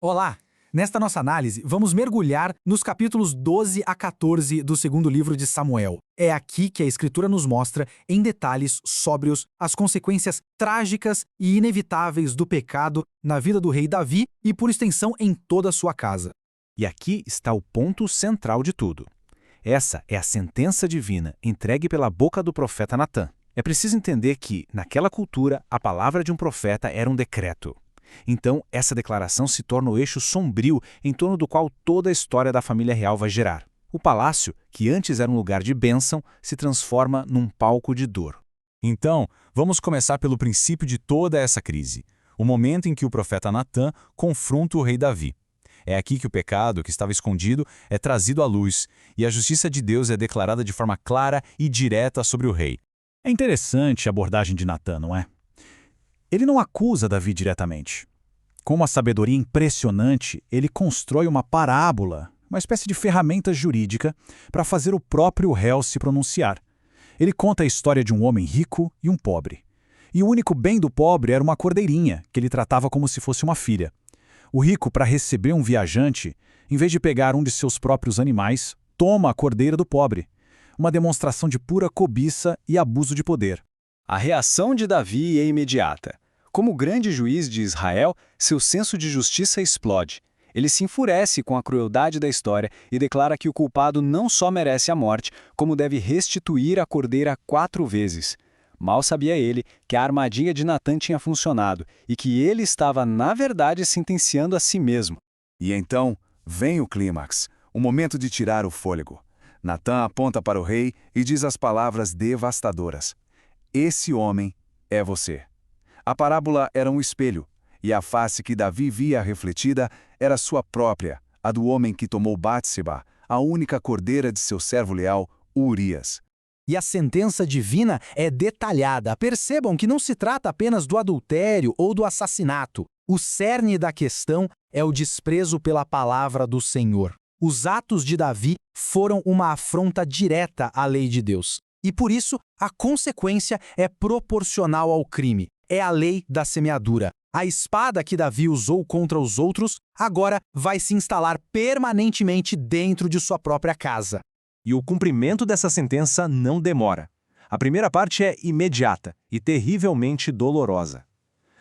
Olá! Nesta nossa análise, vamos mergulhar nos capítulos 12 a 14 do segundo livro de Samuel. É aqui que a Escritura nos mostra, em detalhes sóbrios, as consequências trágicas e inevitáveis do pecado na vida do rei Davi e, por extensão, em toda a sua casa. E aqui está o ponto central de tudo. Essa é a sentença divina entregue pela boca do profeta Natã. É preciso entender que, naquela cultura, a palavra de um profeta era um decreto. Então, essa declaração se torna o eixo sombrio em torno do qual toda a história da família real vai girar. O palácio, que antes era um lugar de bênção, se transforma num palco de dor. Então, vamos começar pelo princípio de toda essa crise, o momento em que o profeta Natã confronta o rei Davi. É aqui que o pecado que estava escondido é trazido à luz e a justiça de Deus é declarada de forma clara e direta sobre o rei. É interessante a abordagem de Natã, não é? Ele não acusa Davi diretamente. Com uma sabedoria impressionante, ele constrói uma parábola, uma espécie de ferramenta jurídica, para fazer o próprio réu se pronunciar. Ele conta a história de um homem rico e um pobre. E o único bem do pobre era uma cordeirinha, que ele tratava como se fosse uma filha. O rico, para receber um viajante, em vez de pegar um de seus próprios animais, toma a cordeira do pobre. Uma demonstração de pura cobiça e abuso de poder. A reação de Davi é imediata. Como grande juiz de Israel, seu senso de justiça explode. Ele se enfurece com a crueldade da história e declara que o culpado não só merece a morte, como deve restituir a cordeira 4 vezes. Mal sabia ele que a armadilha de Natã tinha funcionado e que ele estava, na verdade, sentenciando a si mesmo. E então vem o clímax, o momento de tirar o fôlego. Natã aponta para o rei e diz as palavras devastadoras: "Esse homem é você." A parábola era um espelho, e a face que Davi via refletida era sua própria, a do homem que tomou Batseba, a única cordeira de seu servo leal, Urias. E a sentença divina é detalhada. Percebam que não se trata apenas do adultério ou do assassinato. O cerne da questão é o desprezo pela palavra do Senhor. Os atos de Davi foram uma afronta direta à lei de Deus. E por isso, a consequência é proporcional ao crime. É a lei da semeadura. A espada que Davi usou contra os outros agora vai se instalar permanentemente dentro de sua própria casa. E o cumprimento dessa sentença não demora. A primeira parte é imediata e terrivelmente dolorosa.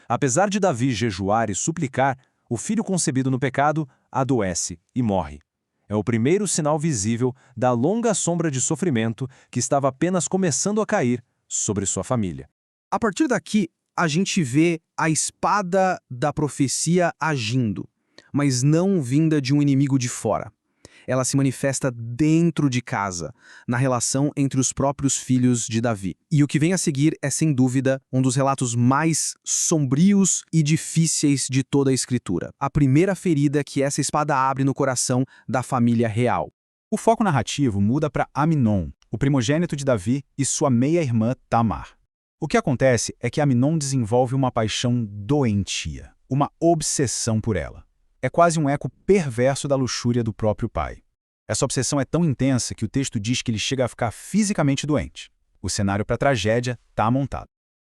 Apesar de Davi jejuar e suplicar, o filho concebido no pecado adoece e morre. É o primeiro sinal visível da longa sombra de sofrimento que estava apenas começando a cair sobre sua família. A partir daqui, a gente vê a espada da profecia agindo, mas não vinda de um inimigo de fora. Ela se manifesta dentro de casa, na relação entre os próprios filhos de Davi. E o que vem a seguir é, sem dúvida, um dos relatos mais sombrios e difíceis de toda a Escritura. A primeira ferida que essa espada abre no coração da família real. O foco narrativo muda para Aminon, o primogênito de Davi, e sua meia-irmã Tamar. O que acontece é que Aminon desenvolve uma paixão doentia, uma obsessão por ela. É quase um eco perverso da luxúria do próprio pai. Essa obsessão é tão intensa que o texto diz que ele chega a ficar fisicamente doente. O cenário para a tragédia está montado.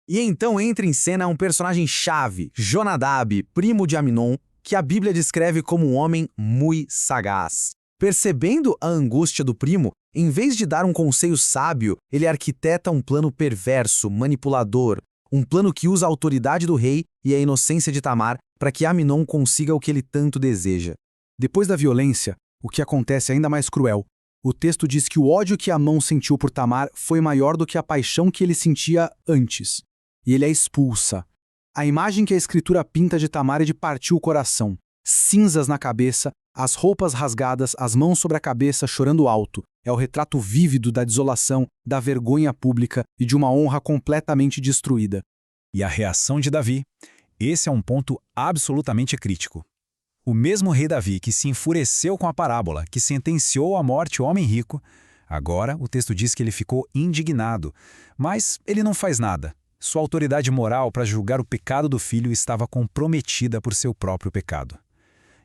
E então entra em cena um personagem-chave, Jonadab, primo de Aminon, que a Bíblia descreve como um homem muito sagaz. Percebendo a angústia do primo, em vez de dar um conselho sábio, ele arquiteta um plano perverso, manipulador, um plano que usa a autoridade do rei e a inocência de Tamar para que Aminon consiga o que ele tanto deseja. Depois da violência, o que acontece é ainda mais cruel. O texto diz que o ódio que Amon sentiu por Tamar foi maior do que a paixão que ele sentia antes. E ele a expulsa. A imagem que a Escritura pinta de Tamar é de partir o coração. Cinzas na cabeça, as roupas rasgadas, as mãos sobre a cabeça chorando alto. É o retrato vívido da desolação, da vergonha pública e de uma honra completamente destruída. E a reação de Davi? Esse é um ponto absolutamente crítico. O mesmo rei Davi que se enfureceu com a parábola, que sentenciou à morte o homem rico, agora o texto diz que ele ficou indignado, mas ele não faz nada. Sua autoridade moral para julgar o pecado do filho estava comprometida por seu próprio pecado.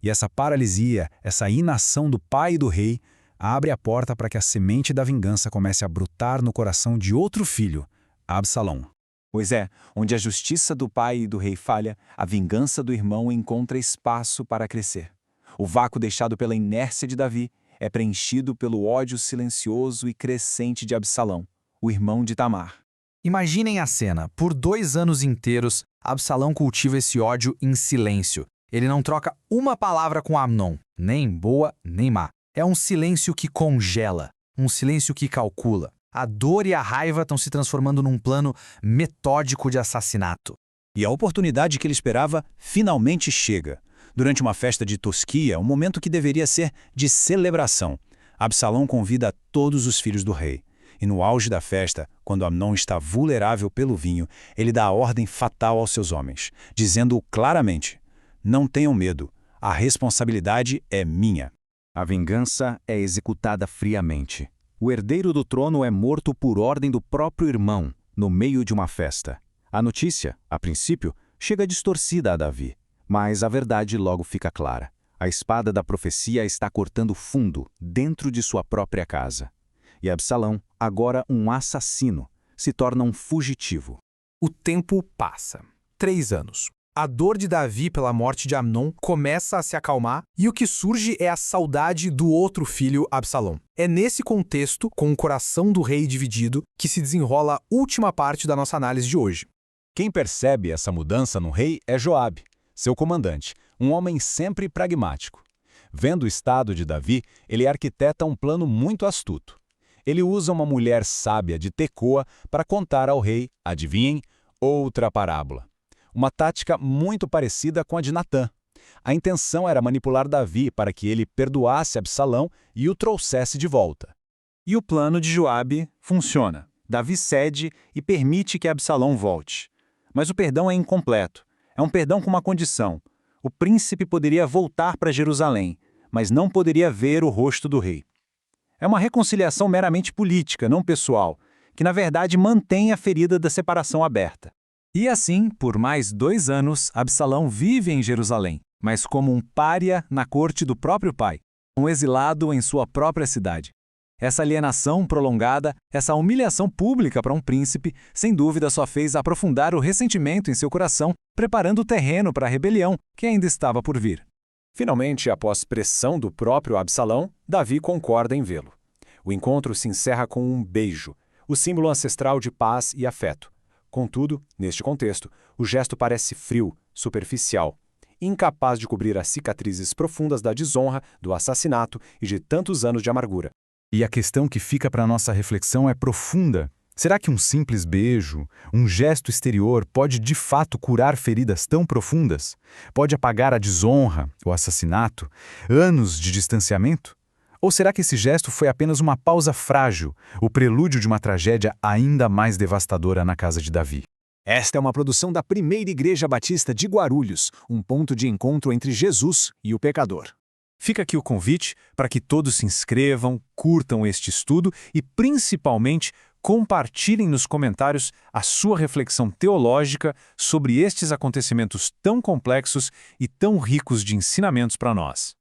E essa paralisia, essa inação do pai e do rei, abre a porta para que a semente da vingança comece a brotar no coração de outro filho, Absalão. Pois é, onde a justiça do pai e do rei falha, a vingança do irmão encontra espaço para crescer. O vácuo deixado pela inércia de Davi é preenchido pelo ódio silencioso e crescente de Absalão, o irmão de Tamar. Imaginem a cena. Por 2 anos inteiros, Absalão cultiva esse ódio em silêncio. Ele não troca uma palavra com Amnon, nem boa nem má. É um silêncio que congela, um silêncio que calcula. A dor e a raiva estão se transformando num plano metódico de assassinato. E a oportunidade que ele esperava finalmente chega. Durante uma festa de tosquia, um momento que deveria ser de celebração, Absalão convida todos os filhos do rei. E no auge da festa, quando Amnon está vulnerável pelo vinho, ele dá a ordem fatal aos seus homens, dizendo claramente: não tenham medo, a responsabilidade é minha. A vingança é executada friamente. O herdeiro do trono é morto por ordem do próprio irmão, no meio de uma festa. A notícia, a princípio, chega distorcida a Davi, mas a verdade logo fica clara. A espada da profecia está cortando fundo dentro de sua própria casa. E Absalão, agora um assassino, se torna um fugitivo. O tempo passa. 3 anos. A dor de Davi pela morte de Amnon começa a se acalmar e o que surge é a saudade do outro filho, Absalão. É nesse contexto, com o coração do rei dividido, que se desenrola a última parte da nossa análise de hoje. Quem percebe essa mudança no rei é Joabe, seu comandante, um homem sempre pragmático. Vendo o estado de Davi, ele arquiteta um plano muito astuto. Ele usa uma mulher sábia de Tecoa para contar ao rei, adivinhem, outra parábola. Uma tática muito parecida com a de Natã. A intenção era manipular Davi para que ele perdoasse Absalão e o trouxesse de volta. E o plano de Joabe funciona. Davi cede e permite que Absalão volte. Mas o perdão é incompleto. É um perdão com uma condição. O príncipe poderia voltar para Jerusalém, mas não poderia ver o rosto do rei. É uma reconciliação meramente política, não pessoal, que na verdade mantém a ferida da separação aberta. E assim, por mais 2 anos, Absalão vive em Jerusalém, mas como um pária na corte do próprio pai, um exilado em sua própria cidade. Essa alienação prolongada, essa humilhação pública para um príncipe, sem dúvida só fez aprofundar o ressentimento em seu coração, preparando o terreno para a rebelião que ainda estava por vir. Finalmente, após pressão do próprio Absalão, Davi concorda em vê-lo. O encontro se encerra com um beijo, o símbolo ancestral de paz e afeto. Contudo, neste contexto, o gesto parece frio, superficial, incapaz de cobrir as cicatrizes profundas da desonra, do assassinato e de tantos anos de amargura. E a questão que fica para nossa reflexão é profunda. Será que um simples beijo, um gesto exterior pode de fato curar feridas tão profundas? Pode apagar a desonra, o assassinato, anos de distanciamento? Ou será que esse gesto foi apenas uma pausa frágil, o prelúdio de uma tragédia ainda mais devastadora na casa de Davi? Esta é uma produção da Primeira Igreja Batista de Guarulhos, um ponto de encontro entre Jesus e o pecador. Fica aqui o convite para que todos se inscrevam, curtam este estudo e, principalmente, compartilhem nos comentários a sua reflexão teológica sobre estes acontecimentos tão complexos e tão ricos de ensinamentos para nós.